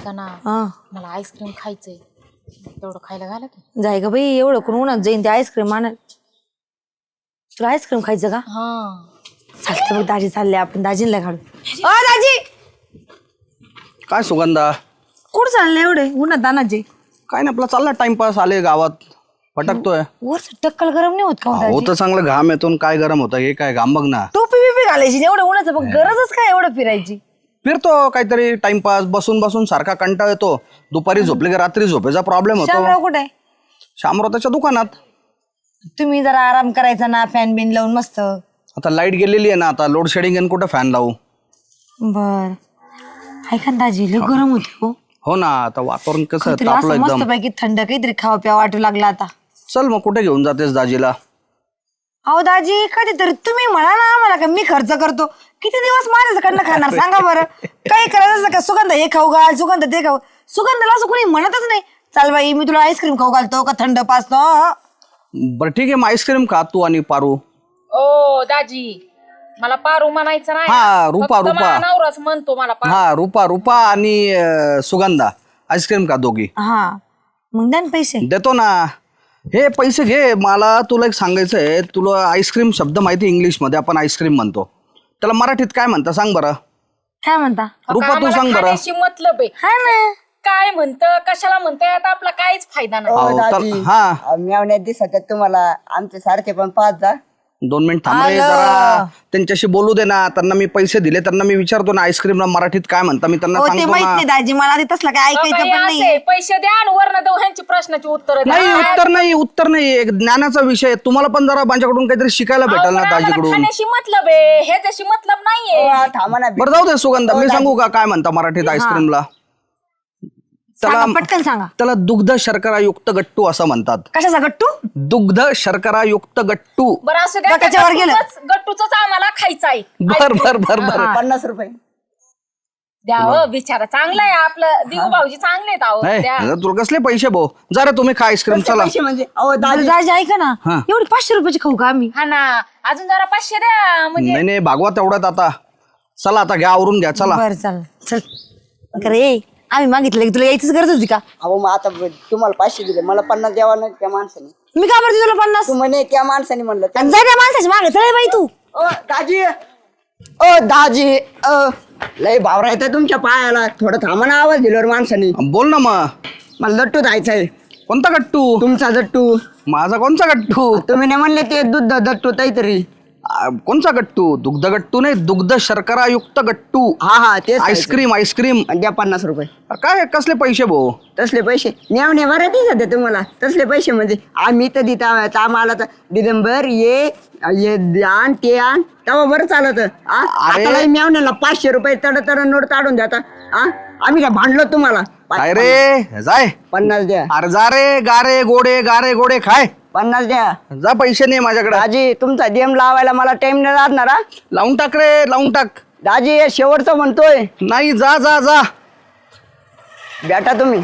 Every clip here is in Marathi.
ऐका ना हा मला आईस्क्रीम खायचंय तेवढं खायला घाला की जाय ग बाई एवढं कोण उन्हात जाईन ते आईस्क्रीम आणा तुला आईस्क्रीम खायचं का हा चालतं बघ दाजी चालले आपण दाजीला काढू दाजी काय सुगंधा कुठं चालले एवढे उन्हात दानाचे काय नाही आपला चालला टाइमपास आले गावात भटकतोय वरच टक्कल गरम नाही होत का हो दाजी? होतं चांगलं घाम येतो काय गरम होतं हे काय घाम बघ ना टोपी बिपी घालायची नाही, एवढं उन्हाचं बघ गरजच काय एवढं फिरायची फिरतो काहीतरी टाइमपास बसून बसून सारखा कंटाळ येतो दुपारी झोपले की रात्री झोपेचा प्रॉब्लेम होतो शामराव कुठे आहे? शामराव त्याच्या दुकानात तुम्ही जरा आराम करायचा ना फॅन बिन लावून मस्त आता लाईट गेलेली आहे ना आता लोड शेडिंग आणि कुठं फॅन लावू बर ऐका ना दाजी लय गरम होते हो हो ना आता वातावरण कसं काहीतरी तापलं असं मस्त एकदम पैकी थंड काहीतरी खावा प्यावा वाटू लागला आता चल मग कुठे घेऊन जातेस दाजीला अहो दाजी कधीतरी तुम्ही म्हणा ना आम्हाला का मी खर्च करतो किती दिवस माझ्याकडनं खाणार सांगा बरं काही करायचं असं का सुगंध हे खाऊ घाल सुगंध ते खाऊ सुगंधाला असं कोणी म्हणतच नाही चाल बाई मी तुला आईस्क्रीम खाऊ घालतो का थंड पाचतो बरं ठीक आहे मग आईस्क्रीम खा तू आणि पारू ओ दाजी मला पारू म्हणायचं नाही हा, रूपा, फक्त रूपा. माझा नवराच म्हणतो मला पारू. हा रूपा आणि सुगंधा आईस्क्रीम खा दोघी हा मग द्या ना पैसे देतो ना हे पैसे घे मला तुला एक सांगायचं आहे तुला आईस्क्रीम शब्द माहिती इंग्लिश मध्ये आपण आईस्क्रीम म्हणतो त्याला मराठीत काय म्हणता सांग बरं काय म्हणता रूपा तू आम्हाला सांग बरं खाण्याशी मतलब आहे हा ना काय म्हणतं कशाला म्हणतंय आता आपला काहीच फायदा नाही अहो, तर- हा मेवण्यात दिसत तुम्हाला आमचे सारखे पण पाच जा 2 मिनिट थांब रे जरा त्यांच्याशी बोलू दे ना त्यांना मी पैसे दिले त्यांना मी विचारतो ना आईस्क्रीमला मराठीत काय म्हणता मी त्यांना हो ते सांगतो माहित ना नाही दाजी मला आधी तसलं काय ऐकायचं पण नाही असे पैसे द्या आणि वरनं देऊ ह्यांची प्रश्नाची उत्तर नाही उत्तर नाही एक ज्ञानाचा विषय आहे. तुम्हाला पण जरा माझ्याकडून काहीतरी शिकायला भेटेल ना दाजीकडून खाण्याशी मतलब आहे हे त्याशी मतलब नाहीये थांबा ना बरं जाऊ दे सुगंधा मी सांगू का काय म्हणता मराठीत आईस्क्रीमला सांगा, पटकन सांगा त्याला दुग्ध शर्करा युक्त गट्टू असं म्हणतात कशाचा गट्टू दुग्ध शर्करा युक्त गट्टू बरं असं द्या डोक्याच्या वर गेलं. गट्टूच आम्हाला खायचं आहे बर 50 रुपये द्या हो बिचारा चांगलं आहे आपलं दिगू भाऊजी चांगले आहेत अहो द्या नाही तुला कसले पैसे भाऊ जरा तुम्ही खा आईस्क्रीम चला पैसे म्हणजे अहो अरे दाजी ऐका ना हा. एवढी 500 रुपयाची खाऊ का आम्ही हा ना अजून जरा 500 द्या म्हणजे नाही नाही भागवा तेवढ्यात आता चला आता घ्या आवरून घ्या चला बरं चल अरे आम्ही मागितलं की तुला यायचीच गरज होती का अहो मग आता तुम्हाला 500 दिले मला 50 द्यावा नाही त्या माणसाने मी का बरं तुला 50 तू म्हणे त्या माणसाने म्हणलं आणि जा त्या माणसाची मागे चल बाई तू ओ दाजी लय भावरा येतं तुमच्या पायाला थोडं थांबा ना आवाज दिल्यावर माणसाने बोल ना मग मला लट्टू जायचंय कोणता गट्टू तुमचा लट्टू माझा कोणचा गट्टू तुम्ही नाही म्हणले ते दूध दट्टू काहीतरी कोणचा गट्टू दुग्ध गट्टू नाही दुग्ध शर्करा युक्त गट्टू हा तेच आईस्क्रीम आणि द्या 50 रुपये काय कसले पैसे भाऊ तसले पैसे नेवणे बरं ते सध्या तुम्हाला तसले पैसे म्हणजे आम्ही तर देत आम्हाला तर डिसेंबर ये आण ते आण तेव्हा बरं चालत आता मेवण्याला 500 रुपये तड नोट काढून द्या आम्ही काय भांडलो तुम्हाला काय रे जाय 50 द्या अरे जा रे गारे गोडे खाय 50 द्या जा पैसे नाही माझ्याकडे दाजी तुमचा DM लावायला मला टाइम नाही लागणार हा लावून टाक रे लावून टाक दाजी हे शेवटचं म्हणतोय नाही जा जा जा बेटा तुम्ही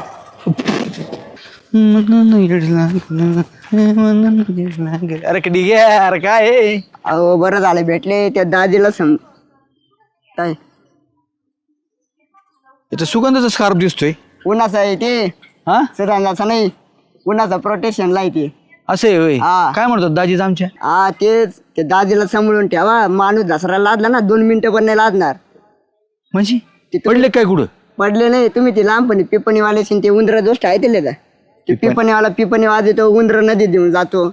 अरे ठीक आहे अरे काय आहे? अहो बरं झालं भेटले त्या दाजीला सांग काय याचा सुगंधाचा स्कार्फ दिसतोय उन्हाचं आहे ते हा सुरांगाचं नाही उन्हाचं प्रोटेक्शनला आहे ते असे होय हा. काय म्हणतात दाजीच आमच्या हा तेच ते दाजीला सांभाळून ठेवा माणूस दसरा लादला ना 2 मिनिटं पण नाही लादणार म्हणजे ते पडले काय कुठं पडले नाही तुम्ही ते लहानपणी पिपणीवाले ते उंदर दोष्ट आहे ते ते पिपणीवाला पिपणी वाजवतो उंदर नदीत देऊन जातो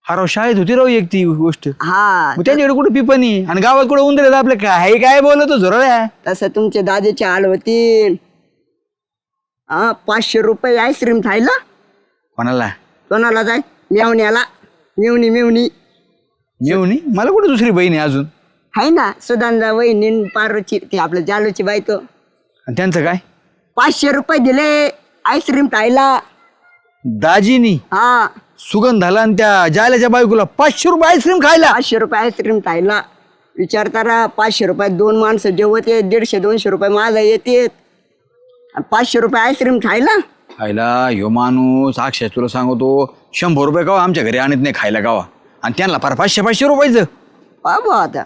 हा राव शाळेत होती राव एक ती गोष्ट हा मग त्यांच्याकडे कुठं पिपणी आणि गावात कुठं उंदर आपलं काय बोलतो झोरळ्या तसं तुमचे दाजीचे हाल होतील हा 500 रुपये आईस्क्रीम खायला कोणाला कोणाला जाय मेवण्याला मेवणी येऊनी मला कुठं दुसरी बहीण आहे अजून आहे ना सुधांदा वहिनी पारोची ती आपलं जालूची बायको आणि त्यांचं काय 500 रुपये दिले आईस्क्रीम खायला दाजीनी हा सुगंधाला आणि त्या जाल्याच्या बायकोला 500 रुपये आईस्क्रीम खायला 500 रुपये आईस्क्रीम खायला विचार करा 500 रुपयात 2 माणसं जेवते 150-200 रुपये माझा येते 500 रुपये आईस्क्रीम खायला खायला ह्यो माणूस अक्षय तुला सांगतो 100 रुपये गावा आमच्या घरी आणत नाही खायला गावा आणि त्यांना फार 500 रुपयाचं बाबा आता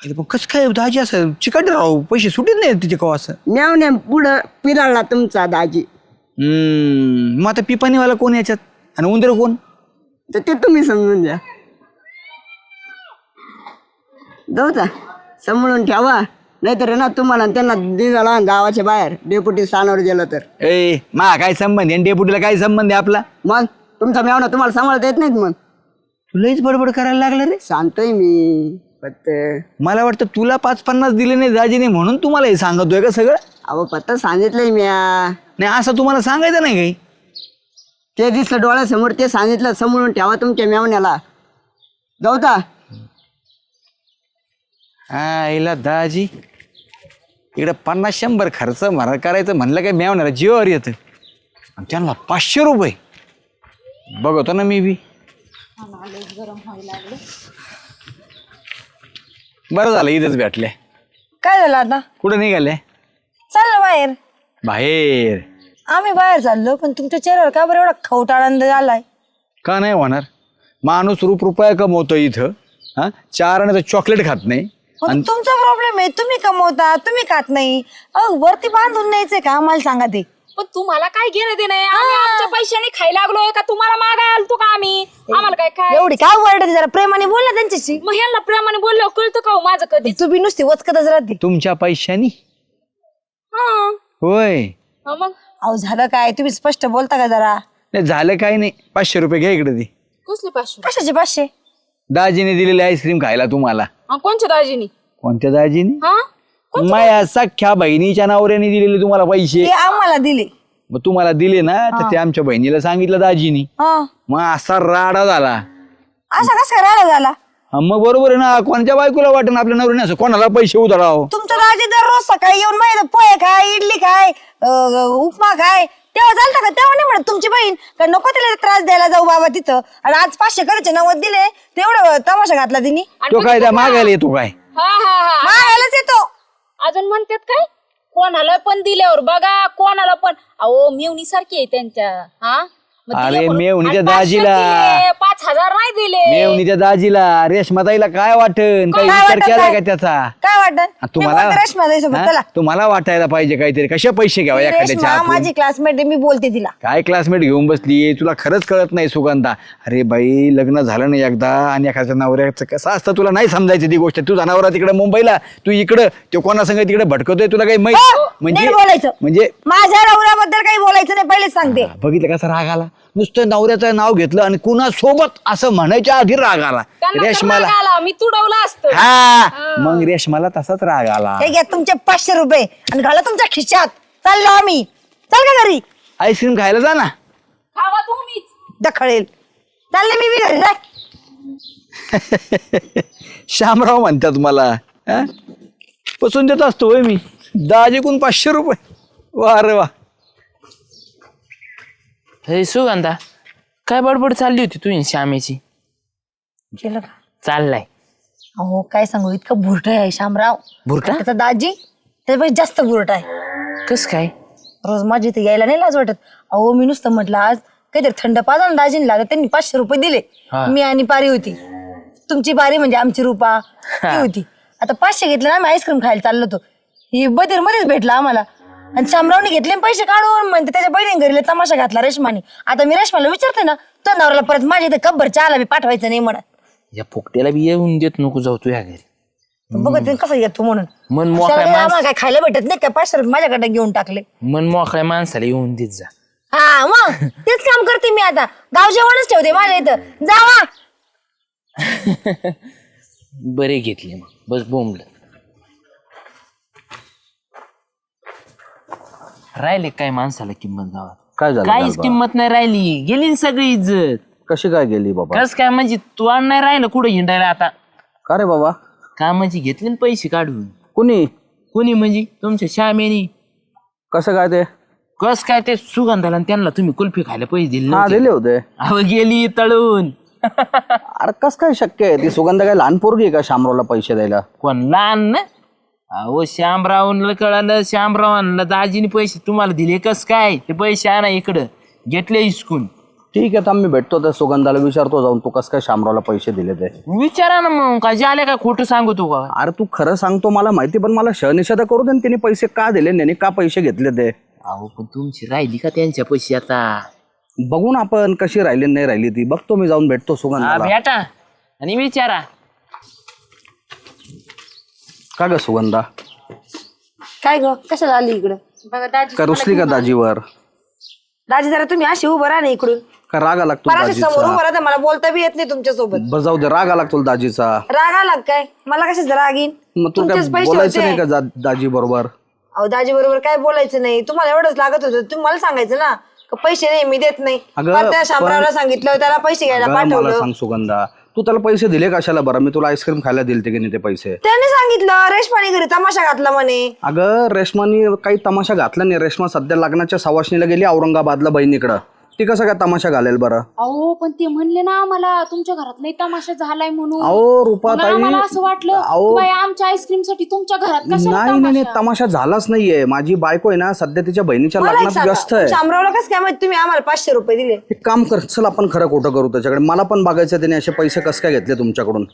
अरे पण कसं काय दाजी असं चिकट राहू पैसे सुटीत नाही तिचे कवा असं मेवण्या पुढं पिराळला तुमचा दाजी. मग आता पिपाणीवाला कोण याच्यात आणि उंदर कोण? तर ते तुम्ही समजून द्या. जाऊ का सांभाळून ठेवा, नाहीतर ना तुम्हाला त्यांना दिला गावाच्या बाहेर डेप्युटी स्थानावर गेलं तर. ए मा काय संबंध आहे डेपुटीला काय संबंध आहे आपला? मग तुमचा मेवणा तुम्हाला सांभाळता येत नाहीत. मग तुलाच बडबड करायला लागलं रे. सांगतोय मी फक्त. मला वाटतं तुला 5-50 दिले नाही दाजीने म्हणून तुम्हाला हे सांगतोय का सगळं? अहो फक्त सांगितलंय म्या. नाही असं तुम्हाला सांगायचं नाही काही. ते दिसलं डोळ्यासमोर, ते सांगितलं. समोरून ठेवा तुमच्या मेवण्याला. जाऊ का? हा हिला दाजी इकडे 50-100 खर्च करायचं म्हणलं काय मेवण्याला जीवावर येतं आणि त्यांना 500 रुपये बघतो ना मी बी. बरं झालं इथंच भेटले. काय झालं आता? कुठं निघाले? चाललो बाहेर. बाहेर आम्ही बाहेर चाललो, पण तुमच्या चेहऱ्यावर का बरं एवढा खवट आनंद झालाय? का नाही होणार? माणूस रुपया कमवतो इथं, हा 4 आणे तर चॉकलेट खात नाही. मग तुमचा प्रॉब्लेम आहे, तुम्ही कमवता, तुम्ही खात नाही. वरती बांधून न्यायचंय का आम्हाला सांगा ते. पण तुम्हाला काय घेणं देणं आहे? आम्ही आमच्या पैशाने खायला लागलोय का तुम्हाला मागायला आलतो का आम्ही? आम्हाला काय काय एवढी काय वरडते, जरा प्रेमाने बोल ना त्यांच्याशी. मग ह्यांना प्रेमाने बोलल्यावर कळतं का हो माझं कधी? तू बी नुसती वचकतच राहते. तुमच्या पैशानी? हा होय. मग अहो झालं काय, तुम्ही स्पष्ट बोलता का जरा? नाही झालं काय नाही. 500 रुपये घ्या इकडे दे. कसले 500? कशाचे 500? दाजीने दिलेली आईस्क्रीम खायला तुम्हाला. कोणच्या दाजीनी? कोणत्या दाजीने? हा माया सख्या बहिणीच्या नवऱ्याने दिलेले तुम्हाला पैसे. ते आम्हाला दिले. मग तुम्हाला दिले ना तर ते आमच्या बहिणीला सांगितलं दाजीनी. हा मग असा राडा झाला. असा कसा राडा झाला? हा, मग बरोबर आहे ना. कोणत्या बायकोला वाटण आपल्या नवऱ्याने असं कोणाला पैसे उधळाव? तुमचं दाजी दररोज सकाळी येऊन माहिती पोहे खाय, इडली खाय, उपमा खाय, तेव्हा चालतं का? तेव्हा नाही म्हणत तुमची बहीण का नको तिला त्रास द्यायला जाऊ बाबा तिथं. आणि आज 500 करायचे 90 दिले, तेवढं तमाशा घातला तिने. तो काय त्या मागायला येतो काय? हा हा हा मागायलाच येतो. अजून म्हणतात काय कोणाला पण दिल्यावर बघा, कोणाला पण. अहो मेवणी सारखी आहे त्यांच्या. हा मग दिले अरे म्हणून. मेवणीच्या आणि 500 दाजीला. दिले, 5000 नाही दिले. मेवणीच्या दाजीला रेशमाताईला काय वाटन? काही काय विचार वाटत केला काय? का त्याचा? काय वाटत? तुम्हाला तुम्हाला वाटायला पाहिजे काहीतरी. कशा पैसे घ्यावा एखाद्याच्या हातून? माझी क्लासमेट मी बोलते तिला. काय क्लासमेट घेऊन बसली? तुला खरंच कळत नाही सुगंधा? अरे बाई लग्न झालं नाही एकदा आणि एखाद्या नवऱ्याचं कसं असतं तुला नाही समजायचं ती गोष्ट. तुझा नवरा तिकडे मुंबईला, तू इकडं, तो कोणा संग तिकडे भटकतोय तुला काही माहित? नीट बोलायचं. म्हणजे माझ्या नवऱ्याबद्दल काही बोलायचं नाही, पहिलेच सांगते. बघितलं कसा राग आला? नुसतं नवऱ्याचं नाव घेतलं आणि कुणासोबत असं म्हणायच्या आधी राग आला. त्यांना तर रेशमाला राग आला, मी तुडवलं असतं. हा मग रेशमाला तसाच राग आला. हे घ्या तुमचे 500 रुपये आणि घाला तुमच्या खिशात. चाललो आम्ही. चल का घरी? आईस्क्रीम खायला जा ना. खावा तुम्हीच. दखळेल. चालले मी बी घरी. जाय. श्यामराव म्हणतात मला. हा? पसंत देत असतो होय मी. दाजीकून 500 रुपये. वा रे वा. हे सुगंधा काय बडबड चालली होती तुझी श्यामेची? गेलं का? चाललाय. अहो काय सांगू, इतकं भुरट आहे शामराव. भुरटा? त्याचा दाजी त्यापेक्षा जास्त भुरट आहे. कस काय? रोज माझी इथे यायला नाही लाज वाटत. अहो मी नुसतं म्हटलं आज काहीतरी थंड पाजा ना दाजींला, तर त्यांनी 500 रुपये दिले. हा. मी आणि पारी होती. तुमची पारी म्हणजे आमची रूपा ती होती. आता 500 घेतले ना, आम्ही आईस्क्रीम खायला चाललो होतो. ही बदीर मध्येच भेटला आम्हाला आणि शामरावने घेतले पैसे काढून. म्हणते त्याच्या बहिणी घरी तमाशा घातला रेशमाने. आता मी रेशमाला विचारते ना, तो नवऱ्याला परत माझ्या इथे कब्बर चहाला बी पाठवायचं नाही म्हणत. या फुकट्याला बी येऊन देत नको जाऊ तू या घरी. बघत कसं येतो म्हणून. मन त्याला मोकळ्या काही आम्हाला काय खायला भेटत नाही का? 500 रुपये माझ्याकडे घेऊन टाकले. मन मोकळ्या माणसाला येऊन देत जा. हा मग तेच काम करते मी आता. गाव जेवणच ठेवते माझ्या इथं. जावा. बरे घेतले मग बस बोंबल. राहिले काय माणसाला किंमत गावात? काय झालं काहीच गालबा? किंमत नाही राहिली. गेली ना सगळी इज्जत. कशी काय गेली बाबा? कस काय म्हणजे तू आण नाही राहिलं कुठं हिंडायला आता? का रे बाबा? कामाची घेतली ना पैसे काढून. कुणी? कोणी म्हणजे तुमच्या श्यामेनी. कसं काय ते? कस काय ते सुगंधाला आणि त्यांना तुम्ही कुल्फी खायला पैसे दिले हा नव्हते? दिले होते. अहो गेली तळून. अरे कस काय शक्य आहे? ती सुगंध काय लहान पोरगी आहे का शामरावला पैसे द्यायला? कोण लहान ना? अहो श्यामरावला कळालं, श्यामरावांना दाजीने पैसे तुम्हाला दिले. कस काय ते पैसे आणा इकडं घेतले हिसकून. ठीक आहे, थांब मी भेटतो त्या सुगंधाला, विचारतो जाऊन तू कसं काय शामरावला पैसे दिले ते. विचारा ना मग, काय जे आले काय खोटं सांगू तू का? अरे तू खरं सांगतो मला माहिती, पण मला शहनिशा करू दे ना, त्यांनी पैसे का दिले, त्यांनी का पैसे घेतले ते. अहो पण तुमची राहिली का त्यांच्या पैसे आता? बघू ना आपण कशी राहिली नाही राहिली ती. बघतो मी, जाऊन भेटतो हा, सुगंधाला. भेटा आणि विचारा. का ग सुगंधा, काय ग कशाला आली इकडं? बघा दाजी का रुसली का दाजीवर? दाजी जरा तुम्ही अशी उभं राहा ना इकडून. का राग आला तुला मला समोर दाजीचा? उभं राहता, मला बोलता बी येत नाही तुमच्या सोबत. बरं जाऊ दे, राग आला तुला दाजीचा. राग आला काय? मला कशाचा राग येईन? मग तू काय तुमचेच पैसे बोलायचं होते. नाही का दाजी बरोबर? अहो दाजी बरोबर काय बोलायचं नाही, तुम्हाला एवढंच लागत होतं, तुम्ही मला सांगायचं ना का पैसे नाही मी देत नाही. अगं, पण त्या शामरावला सांगितलं, त्याला पैसे घ्यायला अगं, मला पाठवलं. सांग सुगंधा, तू त्याला पैसे दिले कशाला बरं? मी तुला आईस्क्रीम खायला दिलते की नाही ते पैसे? त्याने सांगितलं रेशमाने घरी तमाशा घातला म्हणे. अगं रेशमानी काही तमाशा घातला नाही. रेशमा सध्या लग्नाच्या सवासणीला गेली औरंगाबादला बहिणीकडं. ती कसं काय तमाशा घालेल बरं? अहो पण ते म्हणले ना आम्हाला तुमच्या घरात लई तमाशा झालाय म्हणून. अहो रुपाताई, मग आम्हाला असं वाटलं अहो, की बाई आमच्या आईस्क्रीम साठी तुमच्या घरात कशाला नाही नाही तमाशा? तमाशा झालाच नाहीये. माझी बायको आहे ना सध्या तिच्या बहिणीच्या मला एक लग्नात व्यस्त सांगा, आहे. शामरावला कसं काय माहिती तुम्ही आम्हाला 500 रुपये दिले? एक काम कर, चल आपण खरं खोटं करू त्याच्याकडे. मला पण बघायचं त्याने असे पैसे कसं काय घेतले तुमच्याकडून.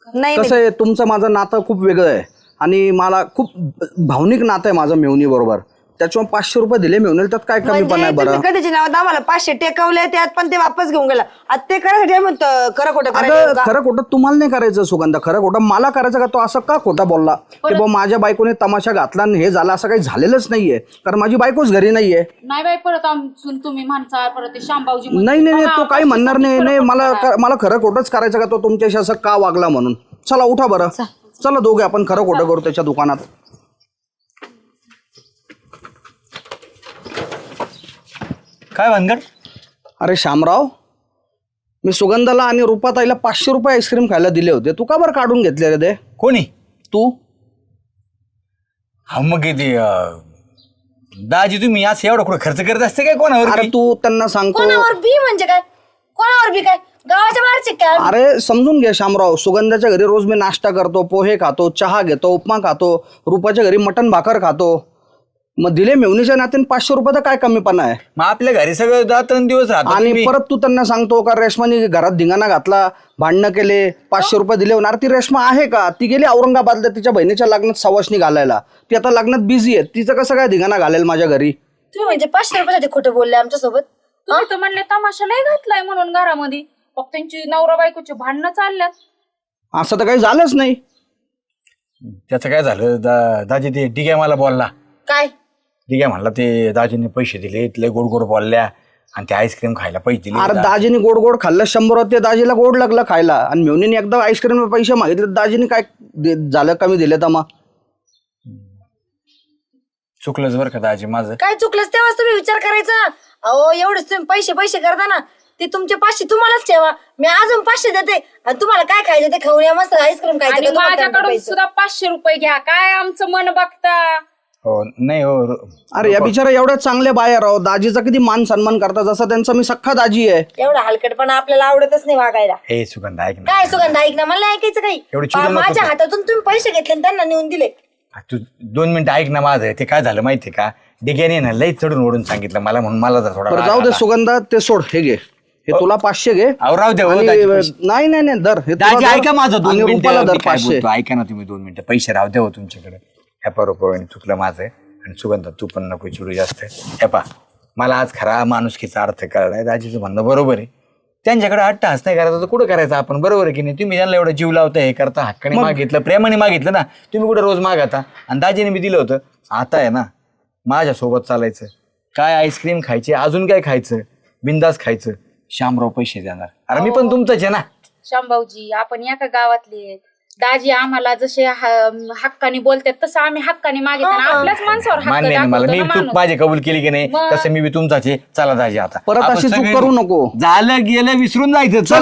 नाही कसं आहे, तुमचं माझं नातं खूप वेगळं आहे आणि मला खूप भावनिक नातं आहे माझं मेहुनी बरोबर. त्याच्यामुळे 500 रुपये दिले मेहुनीला, त्यात काय कमी पण म्हणजे आहे बरं? तुम्ही कधीच्या नावात आम्हाला 500 टेकवले, त्यात पण ते वापस घेऊन गेला. आता ते करायसाठी आम्ही खरं खोटं अगं करायचं का? खरं खोटं तुम्हाला नाही करायचं सुगंधा, खरं खोटं मला करायचं का? तो असं का खोटा बोलला की बा माझ्या बायकोने तमाशा घातला आणि हे झालं? असं काही झालेलंच नाहीये, कारण माझी बायकोच घरी नाहीये. नाही बाई परत आमसून तुम्ही माणसा परत ते शामबावजी म्हणतील, नाही नाही नाही, बघा, तो काही म्हणणार नाही. पैशासाठी नाही खरं मला खोटं करा. मला खरं खोटंच करायचं का? तो तुमच्याशी असं का वागला म्हणून. चला उठा बरं, चला दोघे आपण खरं खोटं करू त्याच्या दुकानात. काय भानगड? अरे शामराव, मी सुगंधाला आणि रुपाताईला 500 रुपये आईस्क्रीम खायला दिले होते, तू का बरं काढून घेतले रे ते? कोणी? तू. हा मग किती दाजी तुम्ही असं एवढं कुठं खर्च करत असते काय कोणावर अरे बी? तू त्यांना सांगतो. कोणावर बी म्हणजे काय? कोणावर बी काय? गावाच्या बाहेरचे काय? अरे समजून घे शामराव, सुगंधाच्या घरी रोज मी नाश्ता करतो, पोहे खातो, चहा घेतो, उपमा खातो, रुपाच्या घरी मटण भाकर खातो. मग दिले मेहुनीच्या नात्याने 500 रुपये तर काय कमीपणा आहे? मग आपल्या घरी सगळं 2-3 दिवस राहतो आणि तुम्ही. परत तू त्यांना सांगतो का रेशमाने घरात धिंगाणा घातला, भांडणं केले, 500 रुपये दिले होणार? ती रेशमा आहे का? ती गेली औरंगाबादला तिच्या बहिणीच्या लग्नात सवासणी घालायला. ती आता लग्नात बिझी आहे, तिचं कसं काय धिंगाणा घालेल माझ्या घरी? तुम्ही म्हणजे 500 रुपयासाठी खोटं बोलले आमच्यासोबत? तुम्ही तर म्हणले तमाशा लय घातलाय म्हणून घरामध्ये, फक्त त्यांची नवरा बायकोची भांडणं चालल्यात. असं तर काही झालंच नाही. त्याचं काय झालं दाजी ते डिग्या मला बोलला. काय? डिग्या म्हणला ते दाजीने पैसे दिले, लय गोड गोड बोलल्या आणि ते आईस्क्रीम खायला पैसे दिले. अरे दाजीने गोड गोड खाल्लं, 100 होते, दाजीला गोड लागलं खायला. आणि मेहुनीने एकदा आईस्क्रीम पैसे मागितले, दाजीने काय झालं कमी दिले तर? मग चुकलंच बरं का दाजी माझं. काय चुकलंच तेव्हाच तुम्ही विचार करायचा. अहो एवढेच तुम्ही पैसे करता ना, ते तुमचे 500 तुम्हालाच ठेवा. मी अजून 500 देते आणि तुम्हाला काय खायचं ते खाऊन या, मस्त आईस्क्रीम खायचं आणि का तुम्हाला माझ्याकडून पैसे? सुद्धा 500 रुपये घ्या, काय आमचं मन बघता. हो नाही हो. अरे या बिचारा एवढ्या चांगल्या बाया राव, दाजीचा किती मान सन्मान करतात, जसा त्यांचा मी सख्खा दाजी आहे. एवढा हलकटपणा आपल्याला आवडतच नाही वागायला. हे सुगंध ऐक ना. काय सुगंध ऐक ना, मला नाही ऐकायचं काही. एवढी चिडू नको माझ्या तू. हातातून तुम्ही पैसे घेतले आणि त्यांना नेऊन दिले. तू 2 मिनिटं ऐक ना माझं. ते काय झालं माहितीये का, डिग्याने ना लई चढून ओढून सांगितलं मला, म्हणून मला जर थोडा बरं राग जाऊ दे आला. सुगंधा, ते सोड, हे घे, हे तुला 500 घे. अहो, राहू दे हो, आणि- दाजी पैसे. नाही नाही नाही, धर हे तुला दाजी धर. ऐका माझं 2 आणि रुपाला मिनिटं. धर मी काय 500. बोलतो, ऐका ना तुम्ही 2 मिनिटं. पैसे राहू दे हो तुमच्याकडे. ह्या बरोबर चुकलं माझं. आणि सुगंधा तू पण नको चिडू जास्त. हे पा, मला आज खरा माणुसकीचा अर्थ कळलाय. दाजीचं म्हणणं बरोबर आहे. त्यांच्याकडे अट्टहास नाही करायचा तर कुठं करायचं आपण, बरोबर आहे की नाही? तुम्ही त्यांना एवढा जीव लावता, हे करता, हक्काने मागितलं, प्रेमाने मागितलं ना. तुम्ही कुठं रोज मागता? आणि दाजीने मी दिलं होतं. आता आहे ना माझ्यासोबत चालायचं. काय आईस्क्रीम खायची, अजून काय खायचं, बिंदास खायचं. शामराव पैसे देणार. अरे मी पण तुमचंच आहे ना. शामभाऊजी आपण एका गावातले, दाजी आम्हाला जसे हक्काने बोलतात तसं आम्ही हक्काने मागितलं आणि आपल्याच माणसावर हक्क मान्य नाही मला. दाखवतो मी ना चूक माणूस. माझी कबूल केली की नाही, मग? तसं मी बी तुमचाच आहे. चला दाजी आता परत आपण अशी चूक सगळे- करू नको. झालं गेलं विसरून जायचं. चला.